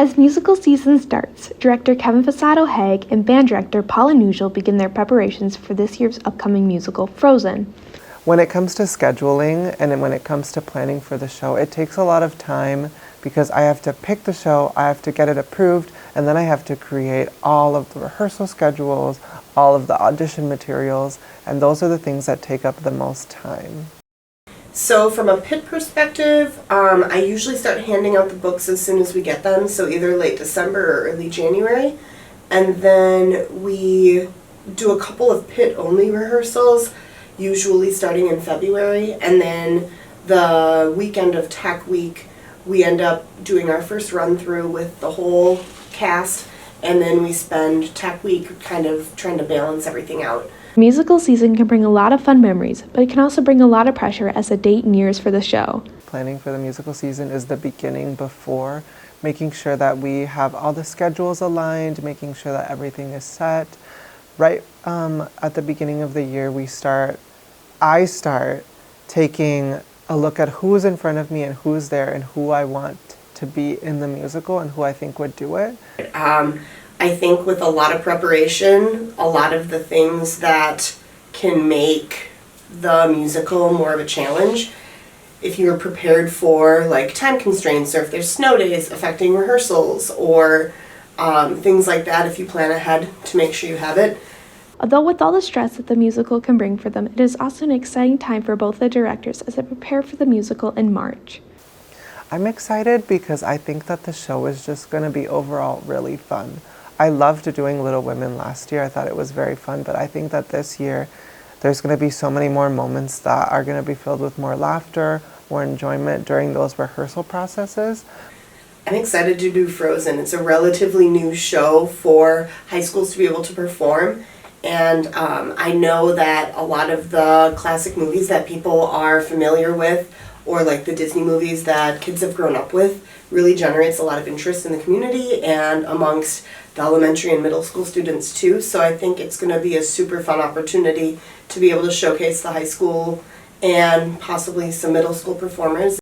As musical season starts, director Kevin Fosado-Haag and band director Paula Nugel begin their preparations for this year's upcoming musical, Frozen. When it comes to scheduling and when it comes to planning for the show, it takes a lot of time because I have to pick the show, I have to get it approved, and then I have to create all of the rehearsal schedules, all of the audition materials, and those are the things that take up the most time. So from a pit perspective, I usually start handing out the books as soon as we get them, so either late December or early January. And then we do a couple of pit-only rehearsals, usually starting in February. And then the weekend of Tech Week, we end up doing our first run-through with the whole cast, and then we spend Tech Week kind of trying to balance everything out. Musical season can bring a lot of fun memories, but it can also bring a lot of pressure as the date nears for the show. Planning for the musical season is the beginning before, making sure that we have all the schedules aligned, making sure that everything is set. Right at the beginning of the year, I start taking a look at who's in front of me and who's there and who I want to be in the musical and who I think would do it. I think with a lot of preparation, a lot of the things that can make the musical more of a challenge, if you're prepared for like time constraints or if there's snow days affecting rehearsals or things like that, if you plan ahead to make sure you have it. Although with all the stress that the musical can bring for them, it is also an exciting time for both the directors as they prepare for the musical in March. I'm excited because I think that the show is just going to be overall really fun. I loved doing Little Women last year. I thought it was very fun, but I think that this year there's going to be so many more moments that are going to be filled with more laughter, more enjoyment during those rehearsal processes. I'm excited to do Frozen. It's a relatively new show for high schools to be able to perform, and I know that a lot of the classic movies that people are familiar with, or like the Disney movies that kids have grown up with, really generates a lot of interest in the community and amongst the elementary and middle school students too. So I think it's going to be a super fun opportunity to be able to showcase the high school and possibly some middle school performers